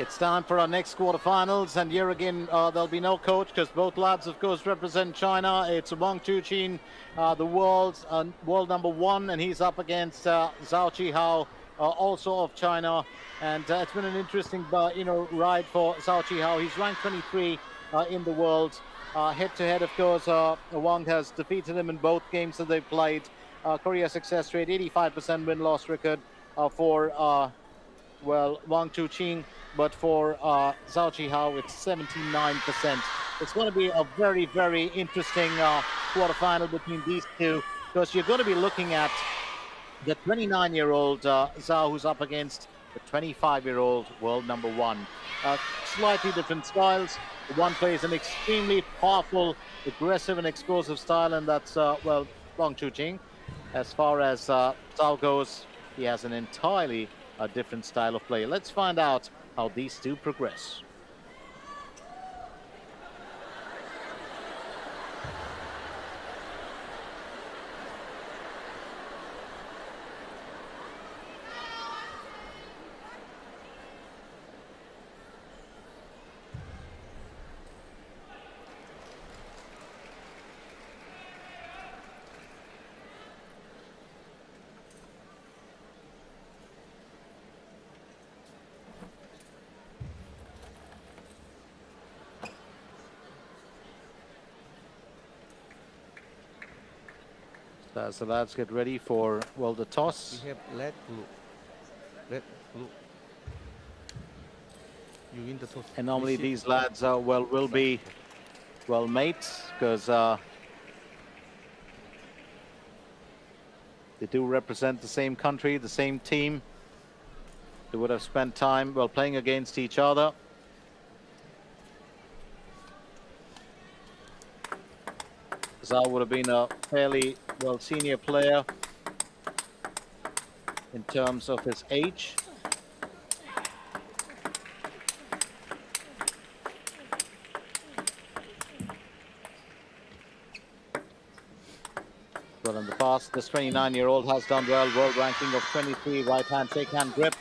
It's time for our next quarterfinals, and here again there'll be no coach because both lads, of course, represent China. It's Wang Chuqin, the world number one, and he's up against Zhou Qihao, also of China. And it's been an interesting, ride for Zhou Qihao. He's ranked 23 in the world. Head-to-head, of course, Wang has defeated him in both games that they've played. Korea success rate, 85% win-loss record for Wang Chuqin, but for Zhou Qihao, it's 79%. It's going to be a very, very interesting quarterfinal between these two, because you're going to be looking at the 29-year-old Zhou, who's up against the 25-year-old world number one. Slightly different styles. One plays an extremely powerful, aggressive and explosive style, and that's, Wang Chuqin. As far as Zhou goes, he has an entirely different style of play. Let's find out how these two progress. So lads get ready for, the toss. We have red, blue. Red, blue. You win the toss. And normally these lads will be mates, because they do represent the same country, the same team. They would have spent time playing against each other. Zhou would have been a fairly senior player in terms of his age. Well, in the past, this 29-year-old has done well. World ranking of 23, right-hand shake-hand grip.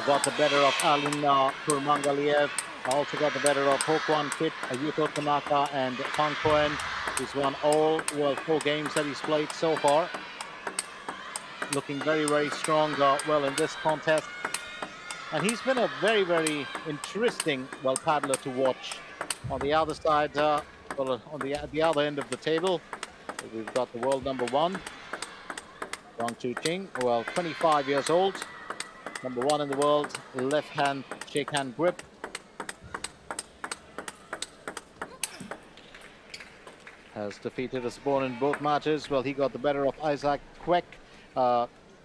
Got the better of Alin Kurmangaliev. Also got the better of Hokwan Kit, Yuto Tanaka, and Pang Cohen. He's won all 4 games that he's played so far. Looking very, very strong, in this contest. And he's been a very, very interesting, paddler to watch. On the other side, on the other end of the table, we've got the world number one, Wang Chuqin, 25 years old, number one in the world, left-hand shake-hand grip. Has defeated his opponent in both matches. He got the better of Isaac Kwek,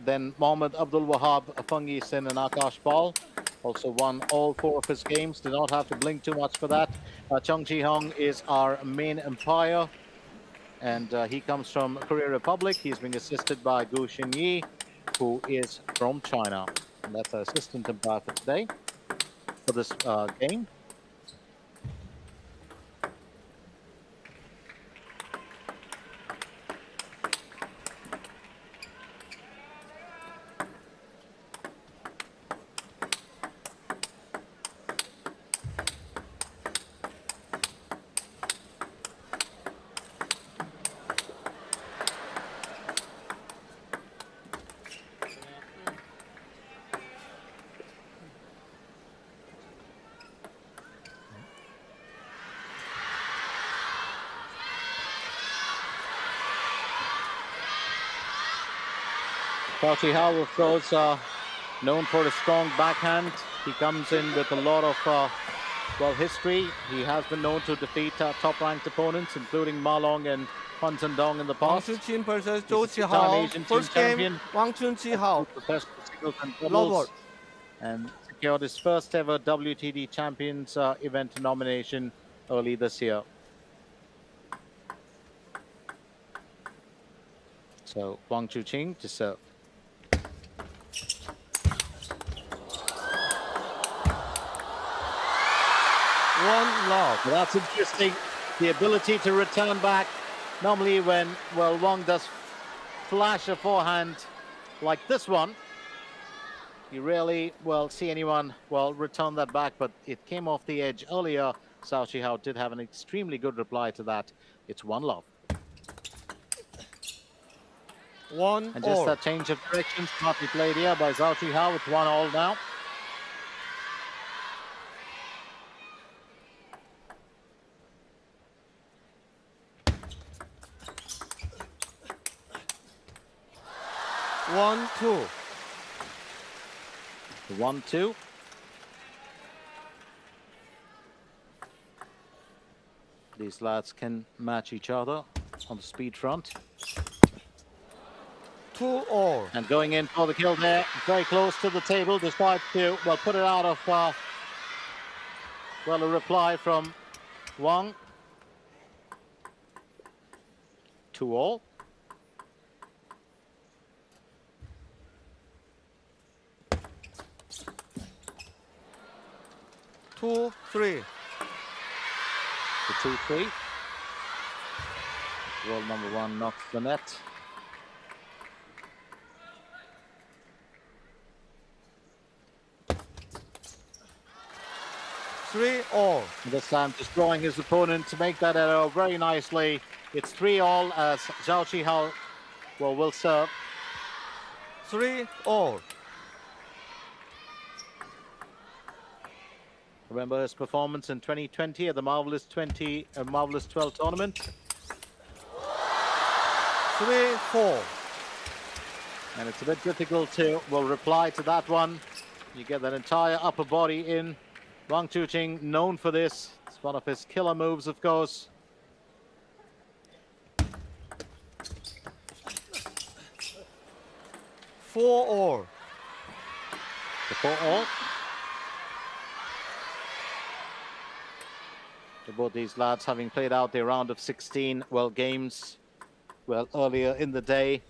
then Mohammad Abdul Wahab, Fungi Sin, and Akash Paul. Also won all 4 of his games. Did not have to blink too much for that. Chung Ji-hong is our main umpire, and he comes from Korea Republic. He's being assisted by Gu Xinyi, who is from China. And that's our assistant umpire for today, for this game. Qihao, of course, known for his strong backhand. He comes in with a lot of, history. He has been known to defeat top-ranked opponents, including Ma Long and Han Zhendong in the past. Wang Chuqin versus Zhou Qihao. First game, Wang Chuqin, professional singles and doubles, and secured his first ever WTD Champions event nomination early this year. So Wang Chuqin to serve. One love. That's interesting. The ability to return back. Normally when, Wang does flash a forehand like this one, You rarely, well, see anyone, well, return that back, but it came off the edge earlier. Qihao did have an extremely good reply to that. It's 1-love. And just that change of direction, smartly played here by Qihao. It's 1-all now. One, two. 1-2. These lads can match each other on the speed front. 2-all. And going in for the kill there, very close to the table, despite to, well, put it out of, well, a reply from Wang. 2-all. Two, three. The 2-3. World number 1 knocks the net. Three all. This time destroying his opponent to make that arrow very nicely. It's 3-all as Qihao, well, will serve. 3-all. Remember his performance in 2020 at the Marvelous 12 tournament. 3-4. And it's a bit difficult to, well, reply to that one. You get that entire upper body in. Wang Chuqin, known for this. It's one of his killer moves, of course. Four all. The 4-all. So both these lads having played out their round of 16, well, games, well, earlier in the day.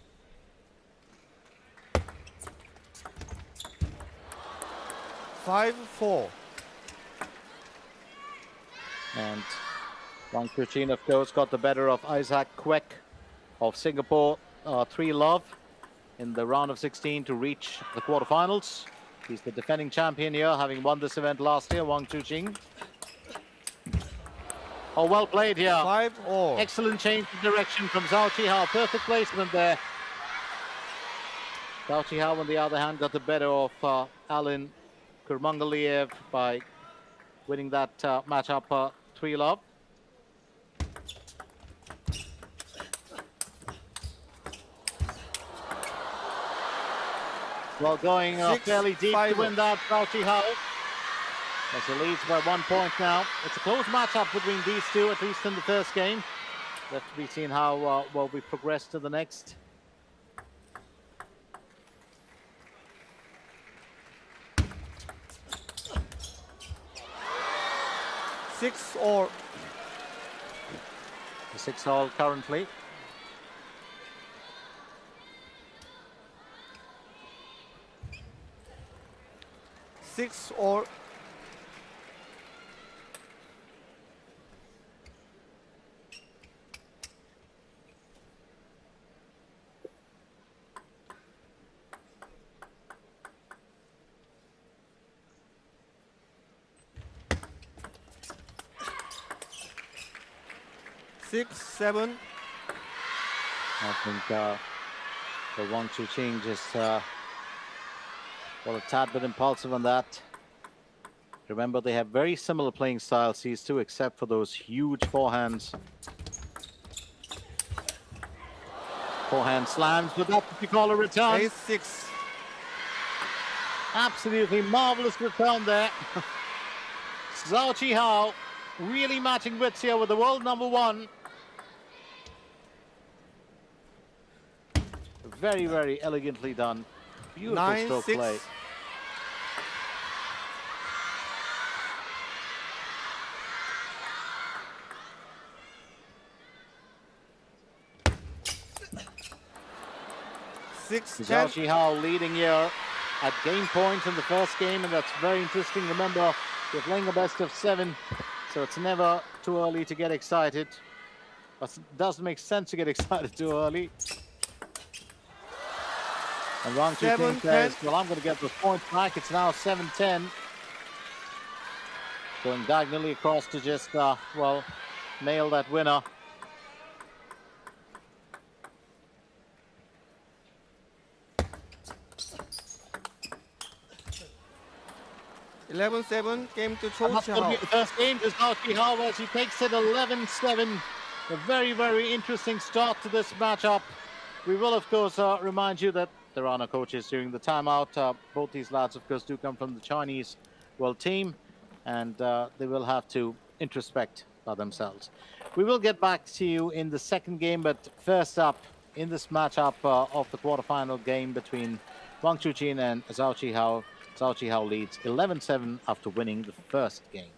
5-4. And Wang Chuqin, of course, got the better of Isaac Kwek of Singapore, 3-love in the round of 16 to reach the quarterfinals. He's the defending champion here, having won this event last year, Wang Chuqin. Oh, well played here. 5-all. Excellent change of direction from Qihao. Perfect placement there. Qihao, on the other hand, got the better of Alan Kurmangaliev by winning that matchup 3-love. Well, going fairly deep to win that, Qihao. As he leads by 1 point now. It's a close matchup between these two, at least in the first game. Left to be seen how well we progress to the next. Six all. The 6-all currently. Six all. Six, seven. I think the Wang Chuqin just, well, a tad bit impulsive on that. Remember, they have very similar playing styles, these two, except for those huge forehands. Forehand slams, but that's what you call a return. 8-6. Absolutely marvelous return there. Qihao really matching wits here with the world number 1. Very, very elegantly done. Beautiful stroke play. 6-10. Qihao leading here at game point in the first game, and that's very interesting. Remember, they're playing a best of 7, so it's never too early to get excited. But it doesn't make sense to get excited too early. And Wang Chuqin says, well, I'm going to get those points back. It's now 7-10. Going diagonally across to just, well, nail that winner. 11-7, game to Zhou. That's going to be the first game to Qihao as he takes it 11-7. A very, very interesting start to this matchup. We will, of course, remind you that there are no coaches during the timeout. Both these lads, of course, do come from the Chinese world team, and they will have to introspect by themselves. We will get back to you in the second game, but first up in this matchup of the quarterfinal game between Wang Chuqin and Zhou Qihao. Zhou Qihao leads 11-7 after winning the first game.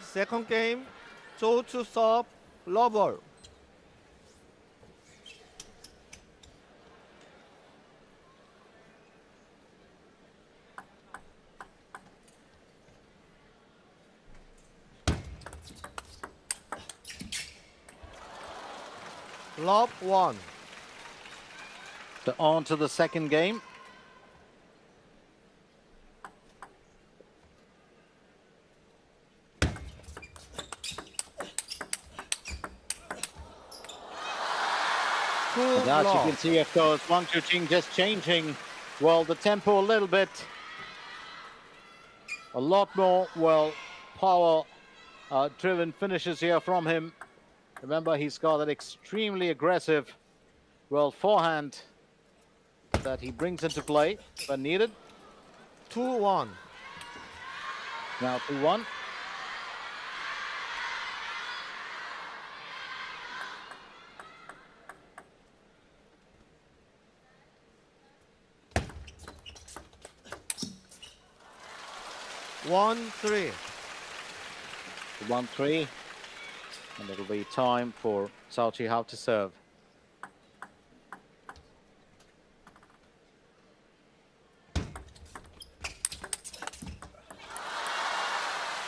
Second game, Zhou to serve, lover. Love 1. So on to the second game. And as you can see, of course, Wang Chuqin just changing, well, the tempo a little bit. A lot more, well, power-driven finishes here from him. Remember, he's got that extremely aggressive, well, forehand that he brings into play when needed. 2-1. Now 2-1. One, 3. 1-3. And it'll be time for Zhou Qihao to serve.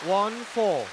One, 4.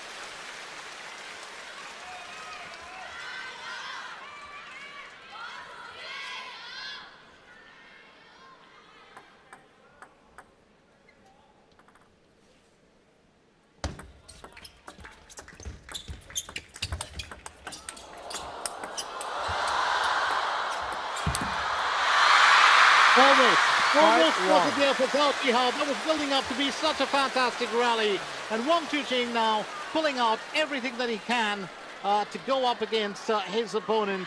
Almost was it there for Zhou Qihao. That was building up to be such a fantastic rally. And Wang Chuqin now pulling out everything that he can to go up against his opponent.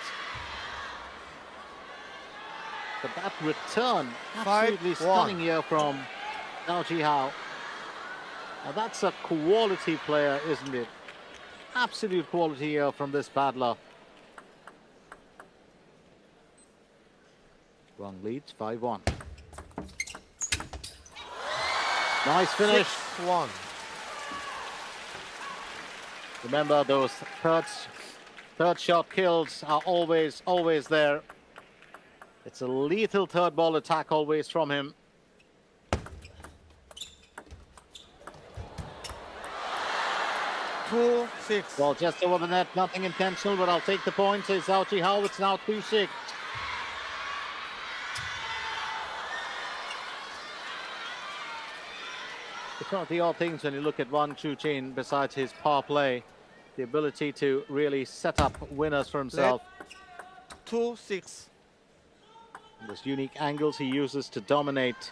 But that return, absolutely stunning here from Zhou Qihao. Now that's a quality player, isn't it? Absolute quality here from this battler. Wang leads 5-1. Nice finish. 6-1. Remember, those third shot kills are always there. It's a lethal third ball attack always from him. Two, 6. Well, just over the net, nothing intentional, but I'll take the point. Says Zhou Qihao. It's now 2-6. It's one of the odd things when you look at Wang Chuqin, besides his power play, the ability to really set up winners for himself. 2-6. Those unique angles he uses to dominate.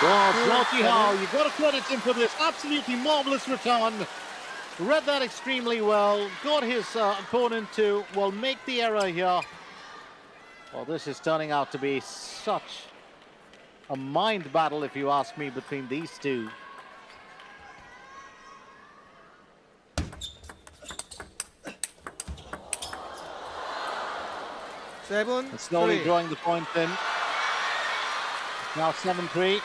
Well, Zhou Qihao, you've got to credit him for this absolutely marvelous return. Read that extremely well, got his opponent to, well, make the error here. Well, this is turning out to be such a mind battle, if you ask me, between these two. Seven, slowly three. drawing the point in. Now 7-3.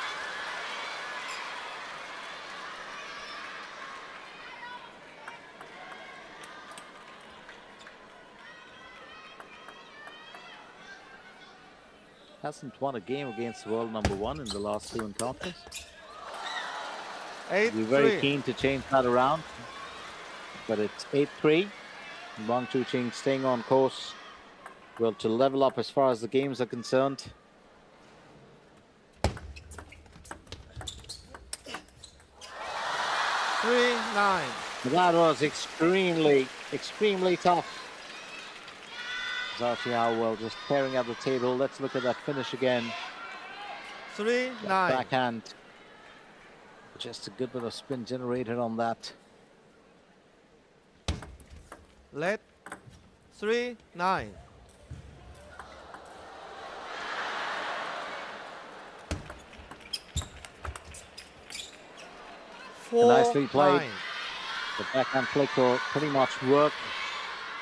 Hasn't won a game against world number 1 in the last 2 encounters. 8-3. We're very keen to change that around, but it's 8-3. Wang Chuqin staying on course, well, to level up as far as the games are concerned. Three, 9. That was extremely tough. Zhou Qihao, well, just tearing at the table. Let's look at that finish again. 3-9. Backhand. Just a good bit of spin generated on that. Let 3-9. Nicely played. The backhand flick will pretty much work.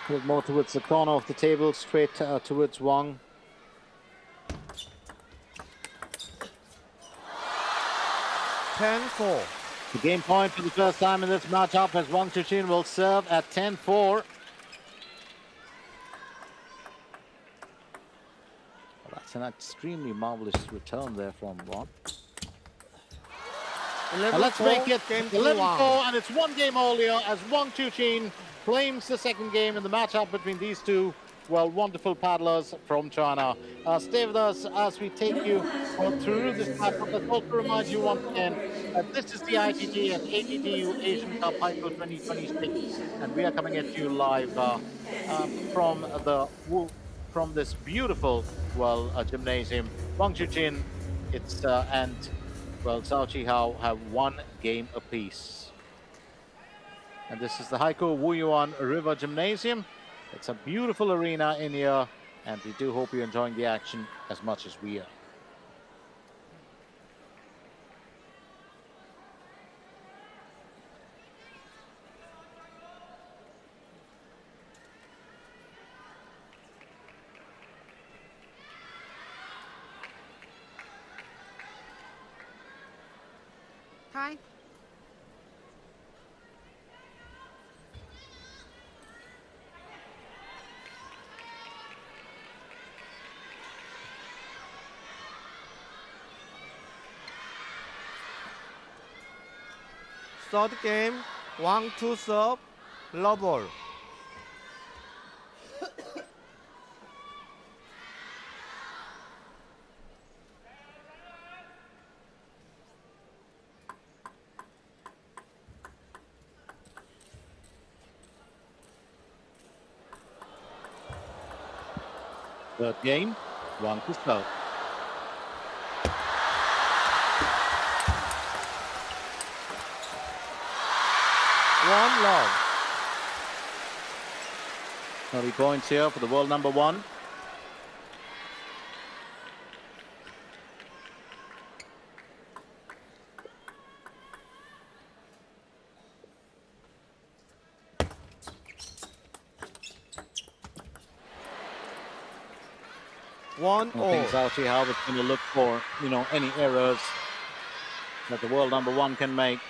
Put more towards the corner of the table, straight towards Wang. (10-4). The game point for the first time in this matchup as Wang Chuqin will serve at 10-4. Well, that's an extremely marvelous return there from Wang. And let's make it 11-4, and it's one game earlier as Wang Chuqin claims the second game in the matchup between these two, well, wonderful paddlers from China. Stay with us as we take you through this matchup. Let's also remind you once again that this is the Ittf and ATTU Asian Cup Haikou 2026, and we are coming at you live from this beautiful, well, gymnasium. Wang Chuqin, and well, Zhou Qihao have one game apiece. And this is the Haikou Wuyuan River Gymnasium. It's a beautiful arena in here, and we do hope you're enjoying the action as much as we are. Hi. Start game. 1-2 serve. Low ball. Third game, 1-12. One love. 30 points here for the world number 1. I think Zhou Qihao is going to look for, any errors that the world number 1 can make.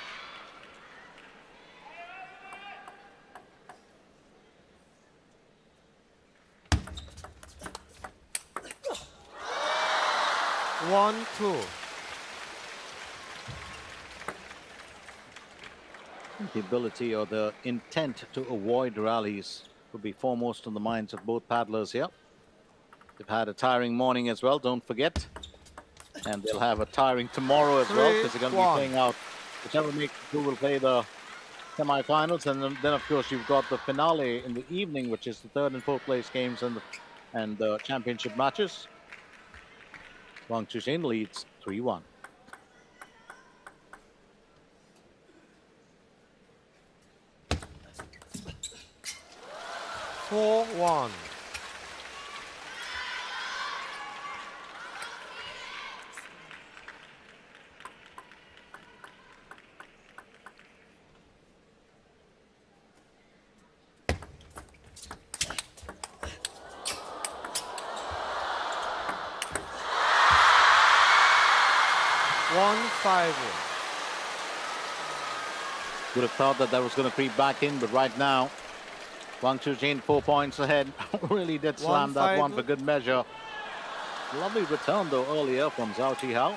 One, two. The ability or the intent to avoid rallies will be foremost on the minds of both paddlers here. They've had a tiring morning as well, don't forget. And they'll have a tiring tomorrow as well, because they're going to be playing out whichever makes who will play the semi-finals. And then, of course, you've got the finale in the evening, which is the third and fourth place games and the championship matches. Wang Chuqin leads 3-1. 1-5. Would have thought that was going to creep back in, but right now, Wang Chuqin 4 points ahead. Really did slam that one for good measure. Lovely return though earlier from Zhou Qihao.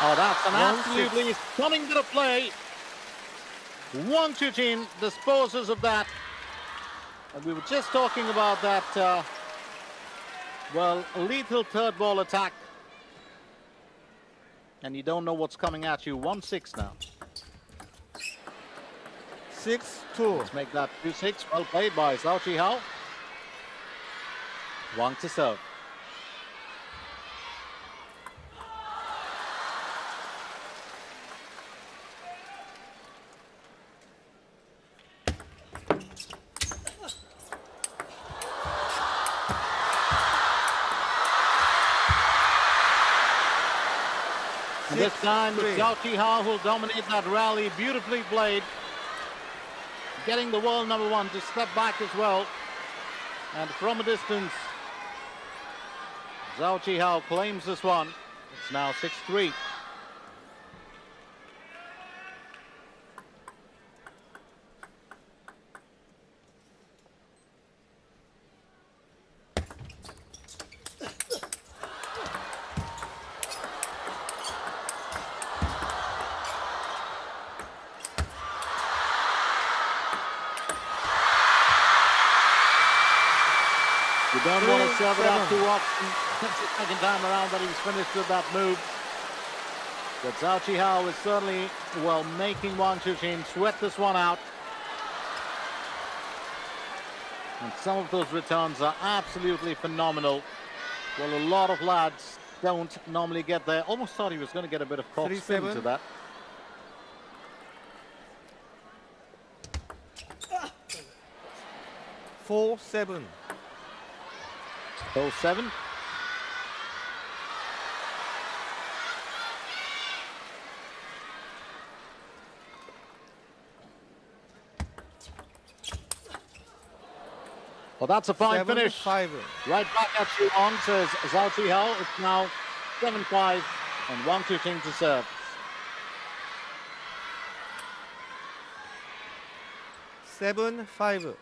Oh, that's an absolutely stunning bit of play. Wang Chuqin disposes of that. And we were just talking about that, well, lethal third ball attack. And you don't know what's coming at you. 1-6 now. 6-2. Let's make that 2-6. Well played by Zhou Qihao. Wang to serve. And this time, Zhou Qihao will dominate that rally. Beautifully played. Getting the world number one to step back as well. And from a distance, Zhou Qihao claims this one. It's now 6-3. You don't want to serve it up too often. That's the second time around that he's finished with that move. But Zhou Qihao is certainly, well, making Wang Chuqin sweat this one out. And some of those returns are absolutely phenomenal. Well, a lot of lads don't normally get there. Almost thought he was going to get a bit of cock spin to that. 4-7. 0-7. Well, that's a fine finish. 7-5. Right back at you on, says Zhou Qihao. It's now 7-5 and Wang Chuqin to serve. 7-5.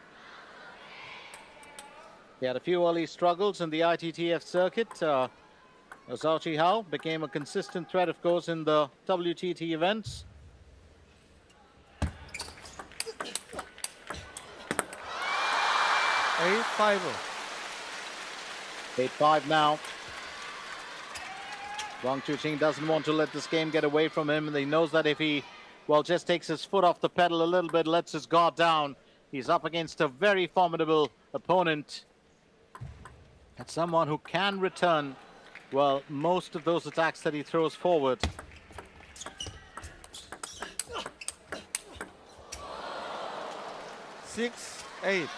He had a few early struggles in the Ittf circuit. Zhou Qihao became a consistent threat, of course, in the WTT events. 8-5. 8-5 now. Wang Chuqin doesn't want to let this game get away from him, and he knows that if he, well, just takes his foot off the pedal a little bit, lets his guard down, he's up against a very formidable opponent. And someone who can return, well, most of those attacks that he throws forward. Six, 8.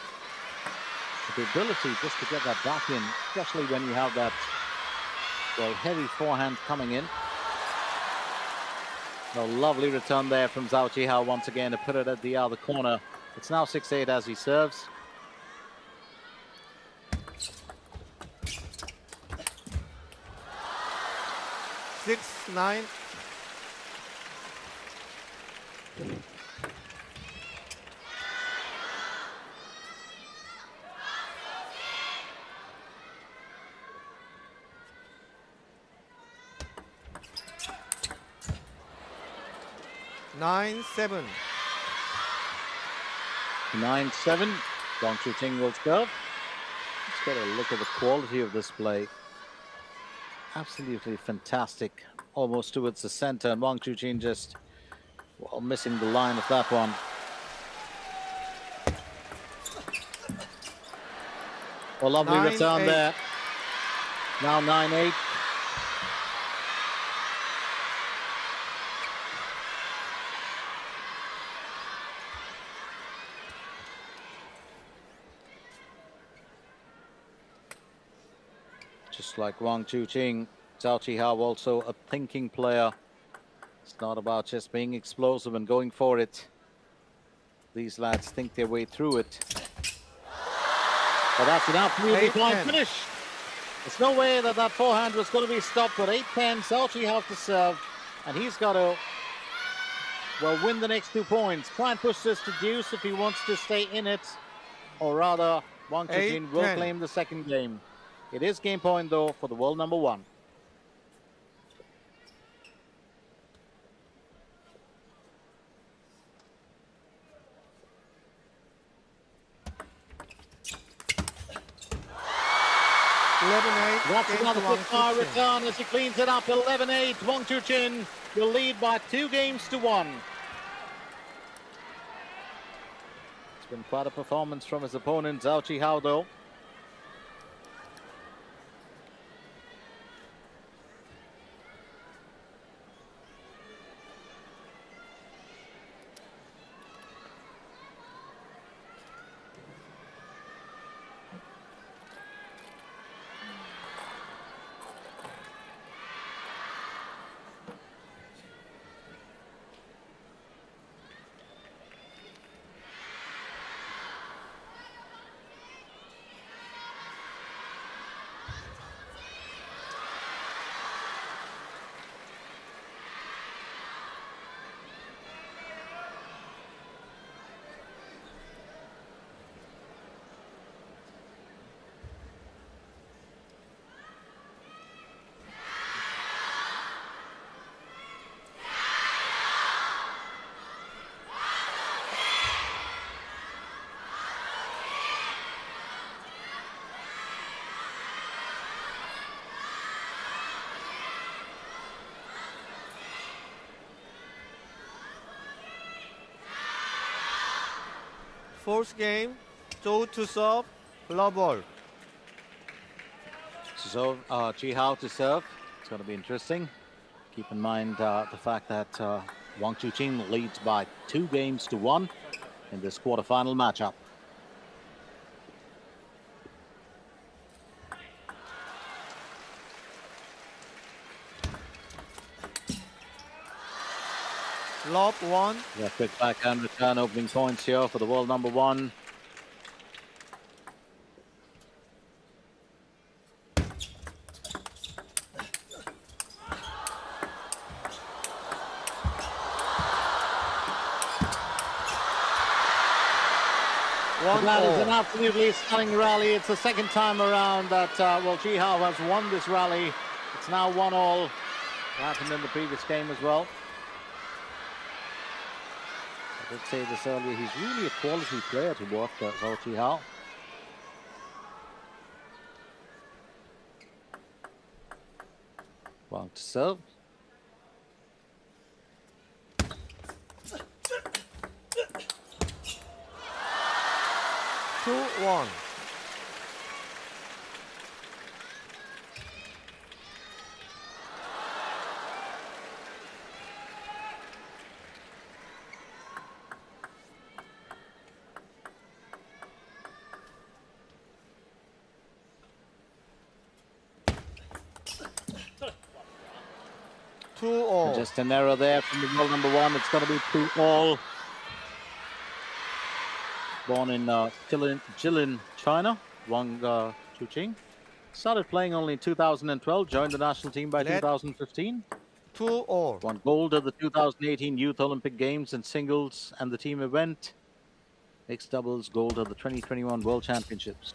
The ability just to get that back in, especially when you have that, well, heavy forehand coming in. A lovely return there from Zhou Qihao once again to put it at the other corner. It's now 6-8 as he serves. Six, 9. Nine, 7. 9-7. Wang Chuqin will serve. Let's get a look at the quality of this play. Absolutely fantastic. Almost towards the center, and Wang Chuqin just, well, missing the line of that one. Well, lovely 9, return 8. there. Now 9-8. Just like Wang Chuqin, Zhou Qihao also a thinking player. It's not about just being explosive and going for it. these lads think their way through it. But that's an absolutely fine finish. There's no way that that forehand was going to be stopped. But 8-10, Zhou Qihao to serve, and he's got to, well, win the next 2 points. Try and push this to deuce if he wants to stay in it, or rather, Wang Chuqin will claim the second game. It is game point though for the world number 1. That's another quick fire return as he cleans it up. 11-8. Wang Chuqin will lead by 2 games to 1. It's been quite a performance from his opponent, Zhou Qihao, though. Fourth game, Zhou to serve, love ball. So Qihao to serve. It's going to be interesting. Keep in mind the fact that Wang Chuqin leads by 2 games to 1 in this quarterfinal matchup. Lob 1. Yeah, quick backhand return opening points here for the world number 1. That is an absolutely stunning rally. It's the second time around that well, Qihao has won this rally. It's now 1-all. It happened in the previous game as well. I did say this earlier, he's really a quality player to watch, Zhou Qihao. Wang to serve. Two, 1. Just an error there from the world number 1. It's going to be 2-all. Born in Jilin, China, Wang Chuqin. Started playing only in 2012, joined the national team by 2015. 2-all. Won gold at the 2018 Youth Olympic Games in singles and the team event. Mixed doubles, gold at the 2021 World Championships.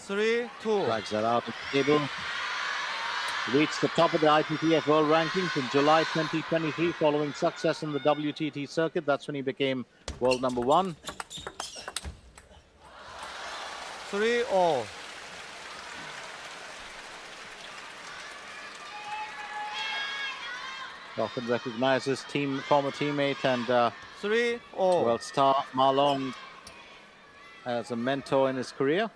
3-2. Drags that out of the table. Reached the top of the Ittf World Rankings in July 2023 following success in the WTT circuit. That's when he became world number 1. 3-all. Often recognizes former teammate and 3-all. world star Ma Long as a mentor in his career.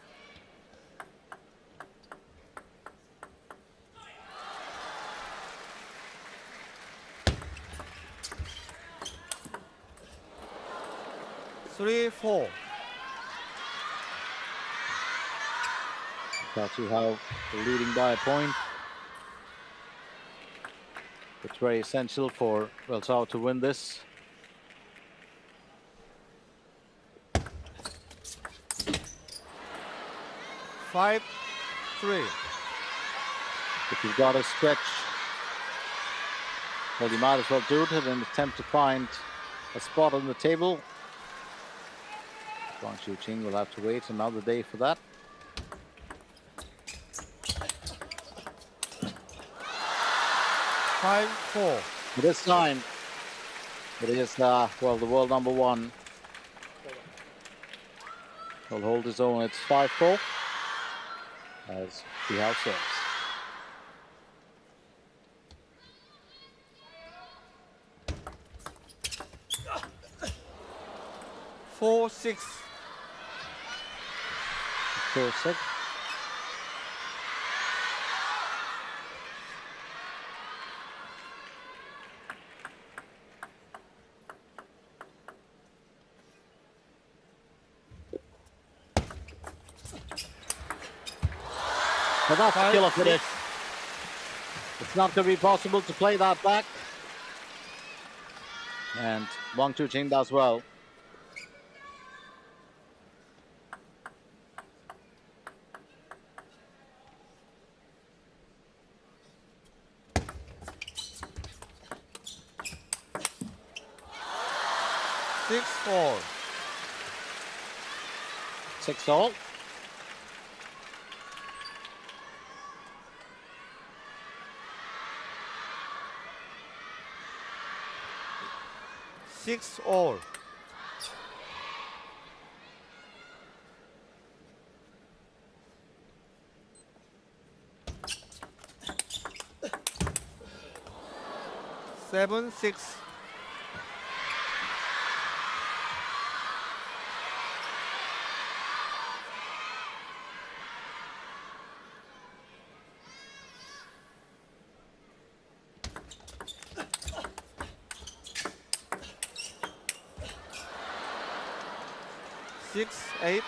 Qihao leading by a point. It's very essential for Zhou to win this. 5-3. If you've got a stretch, well, you might as well do it in an attempt to find a spot on the table. Wang Chuqin will have to wait another day for that. This time, it is, well, the world number one will hold his own. It's 5-4 as Qihao serves. 4-6. 4-6. But that's a killer for this. It's not going to be possible to play that back. And Wang Chuqin does well. Six all. Six all. Seven, six. Six, eight.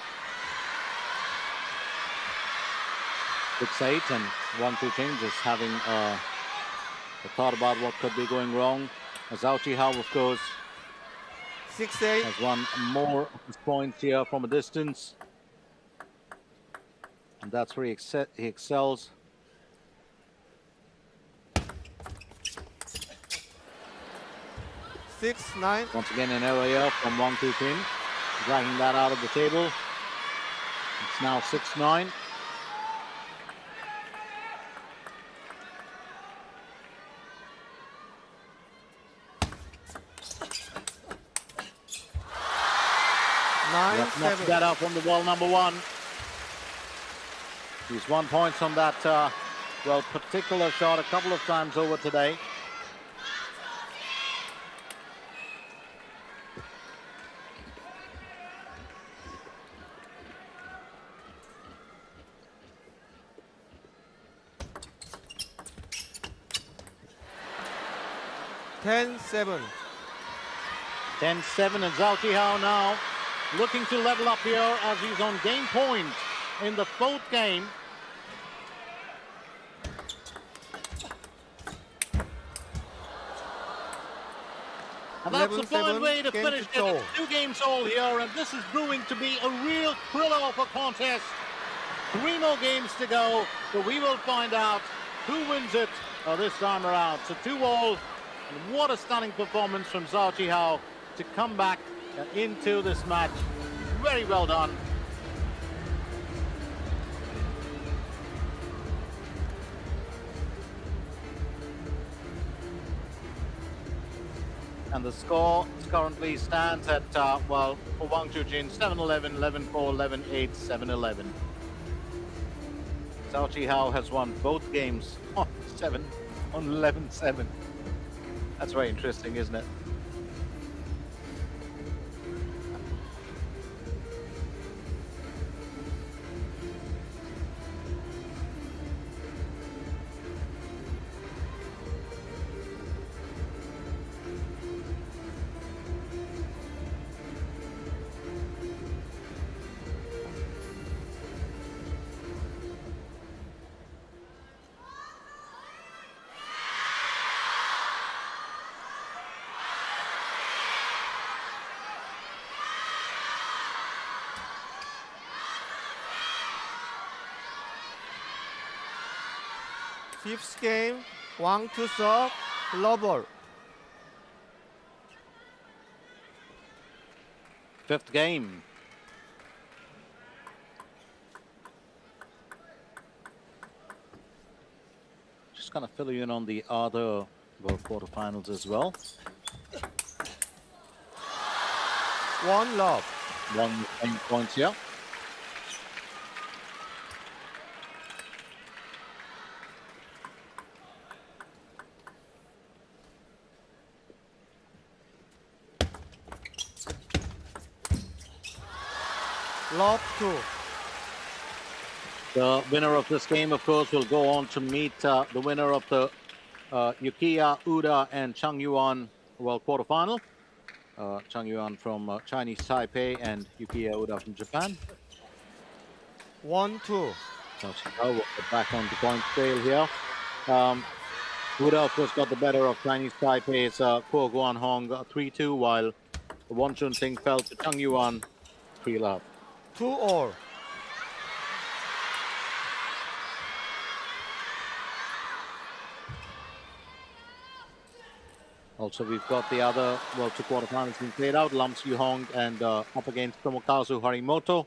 6-8, and Wang Chuqin just having a thought about what could be going wrong. Qihao, of course, 6-8. has won more of his points here from a distance, and that's where he excels. Six, nine. Once again, an error here from Wang Chuqin, dragging that out of the table. It's now 6-9. Knocks that out from the wall number one. He's won points on that, well, particular shot a couple of times over today. Ten-7. 10-7, and Qihao now looking to level up here as he's on game point in the fourth game. And that's a fine way to finish it. It's 2 games all here, and this is proving to be a real thriller of a contest. 3 more games to go, so we will find out who wins it this time around. So 2-all, and what a stunning performance from Qihao to come back into this match. Very well done. And the score currently stands at, well, for Wang Chuqin, 7-11, 11-4, 11-8, 7-11. Qihao has won both games on 11-7. That's very interesting, isn't it? Fifth game, Wang to serve, love ball. Fifth game. Just kind of fill you in on the other quarterfinals as well. 1 love. 1 points here. Love 2. The winner of this game, of course, will go on to meet the winner of the Yukiya Uda and Chang Yuan quarterfinal. Chang Yuan from Chinese Taipei and Yukiya Uda from Japan. 1-2. So Qihao will get back on the point trail here. Uda, of course, got the better of Chinese Taipei's Kuo Guan Hong 3-2, while Wang Chun Ting fell to Chang Yuan 3-love. 2-all. Also, we've got the other two quarterfinals being played out. Lam Siu Hong and up against Tomokazu Harimoto.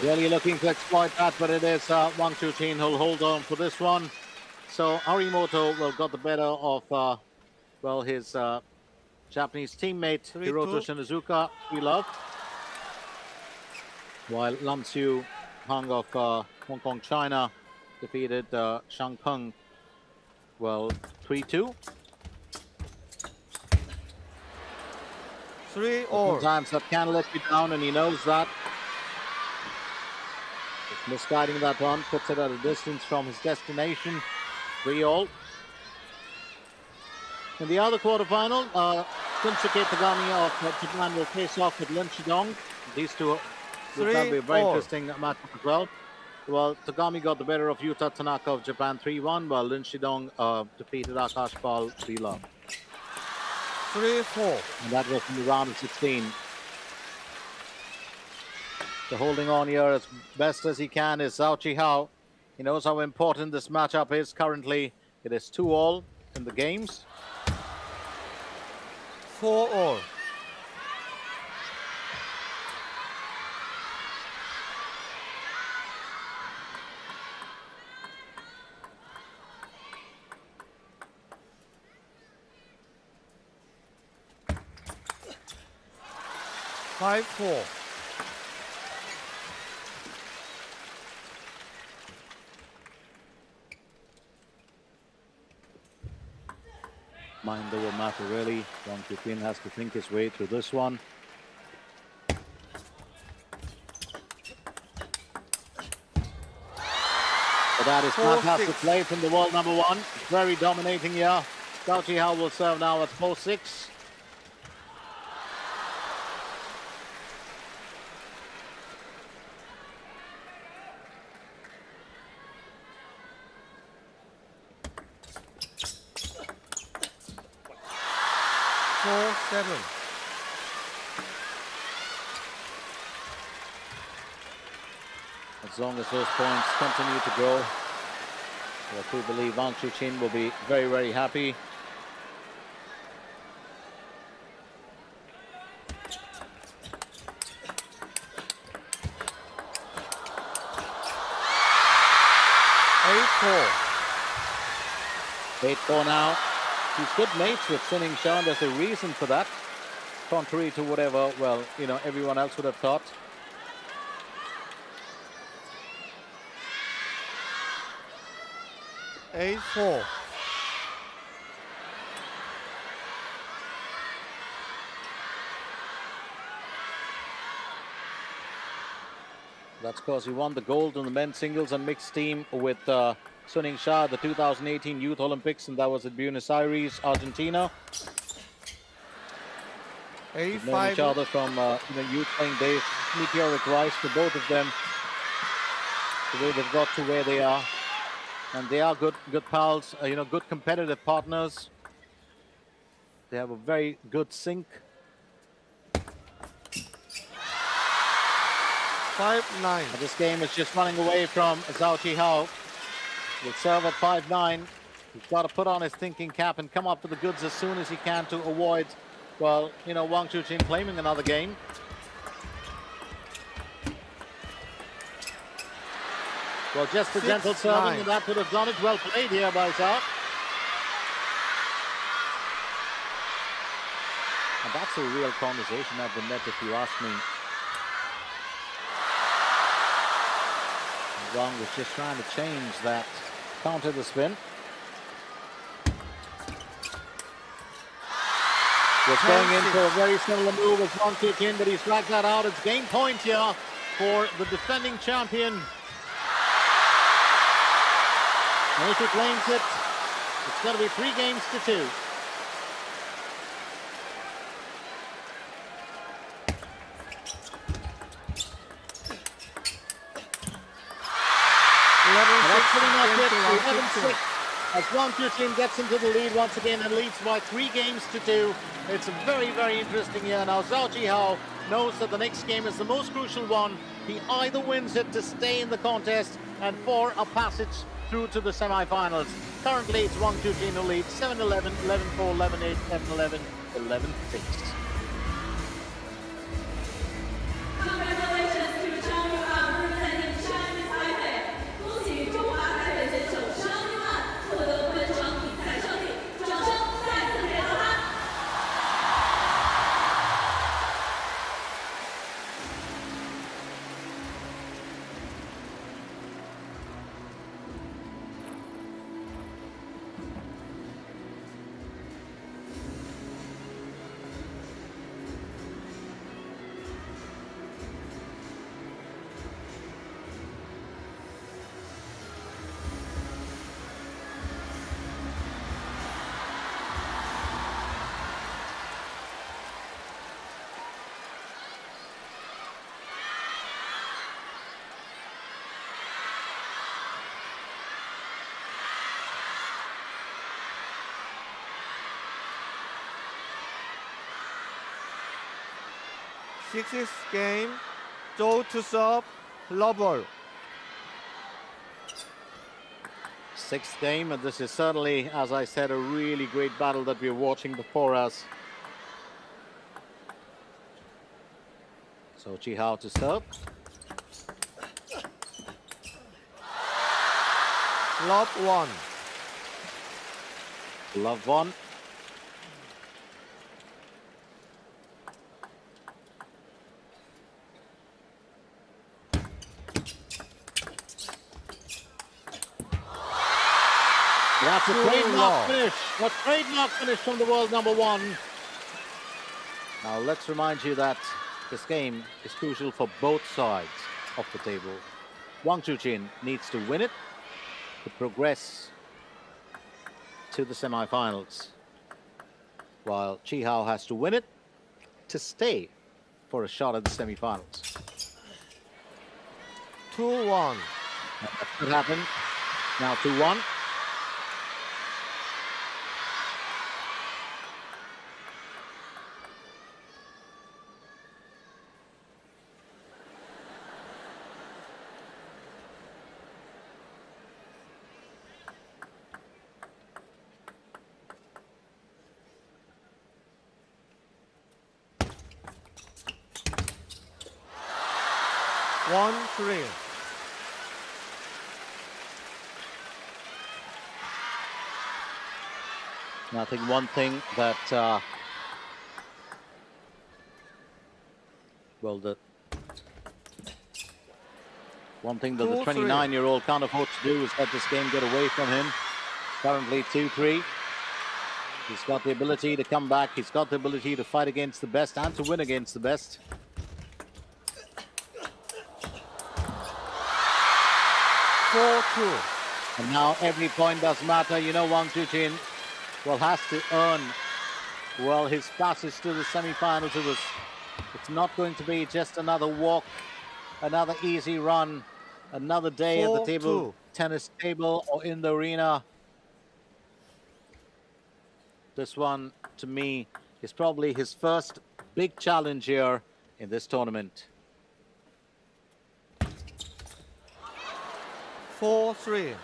Really looking to exploit that, but it is Wang Chuqin who'll hold on for this one. So Harimoto got the better of his Japanese teammate Hiroto Shinizuka 3-love, while Lam Siu Hong of Hong Kong, China defeated Shang Peng 3-2. 3-all. Sometimes that can let you down, and he knows that. Just misguiding that one, puts it at a distance from his destination. 3-all. In the other quarterfinal, Kunsuke Tagami of Japan will face off with Lin Shidong. These two will be a very interesting matchup as well. Well, Tagami got the better of Yuta Tanaka of Japan 3-1, while Lin Shidong defeated Akash Pal 3-love. 3-4. And that was in the round of 16. So holding on here as best as he can is Zhou Qihao. He knows how important this matchup is currently. It is 2-all in the games. 4-all. Five, 4. Mind over matter, really. Wang Chuqin has to think his way through this one. But that is fantastic play from the world number 1. Very dominating here. Zhou Qihao will serve now at 4-6. As long as those points continue to go, I do believe Wang Chuqin will be very, very happy. Eight four now. He's good mates with Sun Ying-sha, and there's a reason for that, contrary to whatever, everyone else would have thought. 8-4. That's because he won the gold on the men's singles and mixed team with Sun Ying-sha, the 2018 Youth Olympics, and that was at Buenos Aires, Argentina. They've known each other from youth playing days. Meteoric rise for both of them. The way they've got to where they are, and they are good pals. Good competitive partners. They have a very good sync. 5-9. This game is just running away from Zhou Qihao. Will serve at 5-9. He's got to put on his thinking cap and come up with the goods as soon as he can to avoid, well, you know, Wang Chuqin claiming another game. Well, just a gentle serving, and that would have done it. Well played here by Zhou. And that's a real conversation at the net, if you ask me. Wang was just trying to change that, counter the spin. Was going in for a very similar move as Wang Chuqin, but he's dragged that out. It's game point here for the defending champion. And if he claims it, it's going to be 3 games to 2. And that's pretty much it. 11-6 as Wang Chuqin gets into the lead once again and leads by 3 games to 2. It's a very, very interesting year. Now Zhou Qihao knows that the next game is the most crucial one. He either wins it to stay in the contest and for a passage through to the semi-finals. Currently it's Wang Chuqin who leads 7-11, 11-4, 11-8, 7-11, 11-6. Sixth game, Zhou to serve, Lobber. 6th game, and this is certainly, as I said, a really great battle that we're watching before us. So Qihao to serve. Love 1. Love 1. That's a trademark finish. A trademark finish from the world number 1. Now let's remind you that this game is crucial for both sides of the table. Wang Chuqin needs to win it to progress to the semi-finals, while Qihao has to win it to stay for a shot at the semi-finals. 2-1. That could happen. Now 2-1. One, 3. I think one thing that, well, one thing that the 29-year-old can't afford to do is let this game get away from him. Currently 2-3. He's got the ability to come back. He's got the ability to fight against the best and to win against the best. 4-2. And now every point does matter. You know, Wang Chuqin, well, has to earn, well, his passage to the semi-finals. It's not going to be just another walk, another easy run, another day at the table, tennis table or in the arena. This one, to me, is probably his first big challenge here in this tournament. 4-3.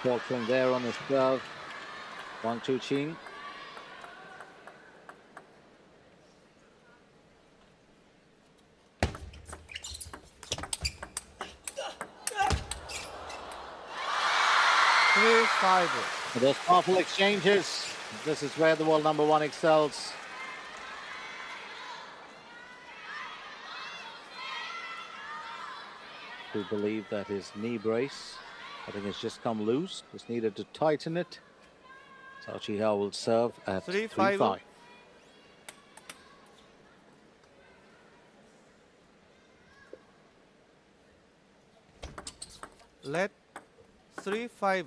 Faltering there on his serve. Wang Chuqin. Those powerful exchanges. This is where the world number one excels. We believe that his knee brace, I think, has just come loose. Just needed to tighten it. So Qihao will serve at 3-5. Let 3-5.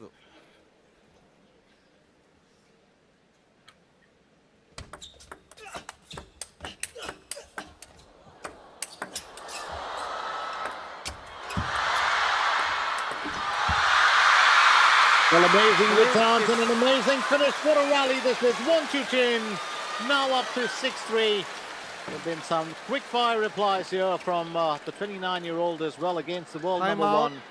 Well, amazing returns and an amazing finish. What a rally this is. Wang Chuqin now up to 6-3. There have been some quick-fire replies here from the 29-year-old as well against the world number one.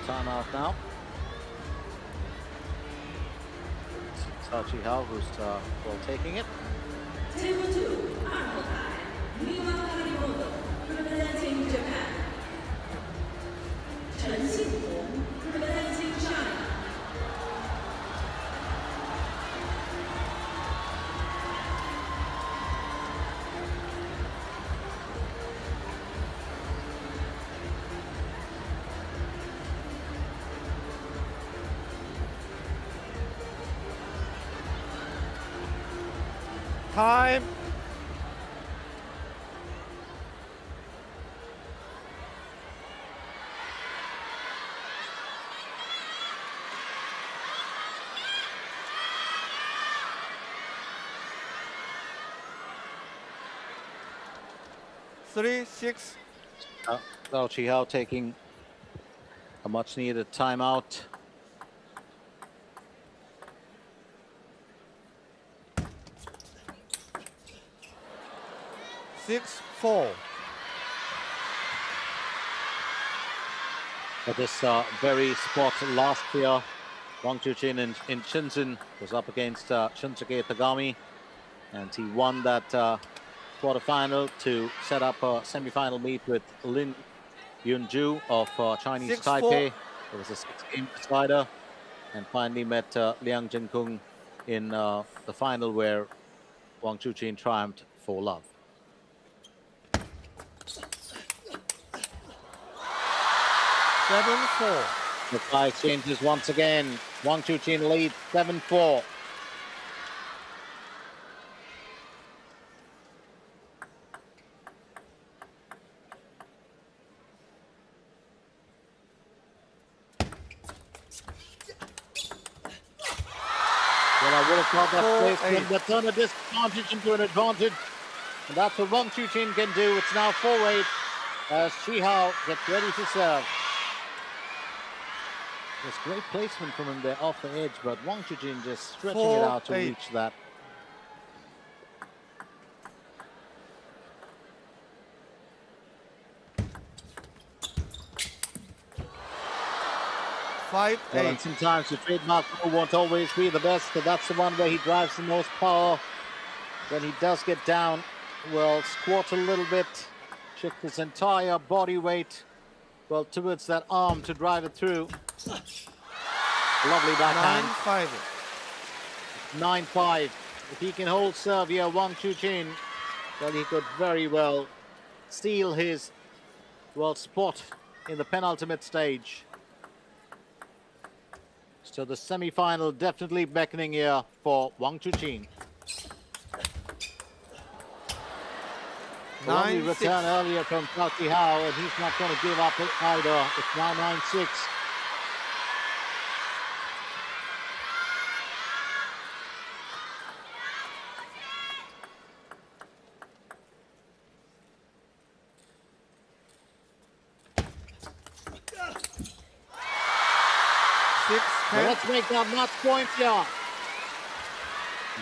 Timeout now. Qihao, who's well taking it. Table 2, Arnold, representing Japan. Chen Xinhong, representing China. Time. Three, 6. Qihao taking a much-needed timeout. 6-4. At this very spot last year, Wang Chuqin in Shenzhen was up against Shunsuke Tagami, and he won that quarterfinal to set up a semi-final meet with Lin Yunju of Chinese 6-4. Taipei. It was a 6-game decider, and finally met Liang Jinkung in the final where Wang Chuqin triumphed for love. 7-4. The fly changes once again. Wang Chuqin leads 7-4. Well, I would have thought that place would turn a disadvantage into an advantage. And that's what Wang Chuqin can do. It's now 4-8 as Qihao gets ready to serve. There's great placement from him there off the edge, but Wang Chuqin just stretching it out to reach that. Well, and sometimes the trademark move won't always be the best, but that's the one where he drives the most power. When he does get down, well, squat a little bit, shift his entire body weight, well, towards that arm to drive it through. Lovely backhand. 9-5. 9-5. If he can hold serve here, Wang Chuqin, well, he could very well steal his, well, spot in the penultimate stage. So the semi-final definitely beckoning here for Wang Chuqin. Lovely return earlier from Qihao, and he's not going to give up either. It's now 9-6. So let's make that match point here.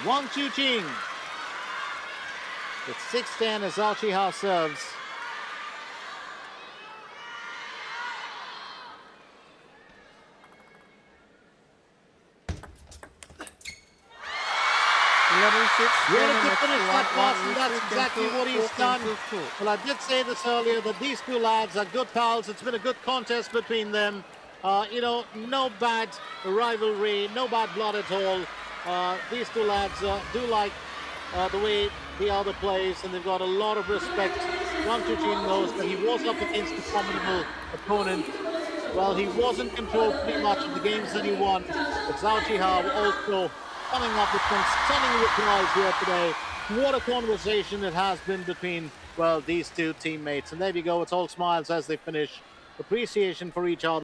Wang Chuqin. It's 6-10 as Qihao serves. Really to finish that pass, and that's exactly what he's done. Well, I did say this earlier that these two lads are good pals. It's been a good contest between them. You know, no bad rivalry, no bad blood at all. These two lads do like the way the other plays, and they've got a lot of respect. Wang Chuqin knows that he was up against a formidable opponent. Well, he wasn't controlled pretty much of the games that he won, but Qihao also coming up with some stunning replies here today. What a conversation it has been between, well, these two teammates. And there you go, it's all smiles as they finish. Appreciation for each other.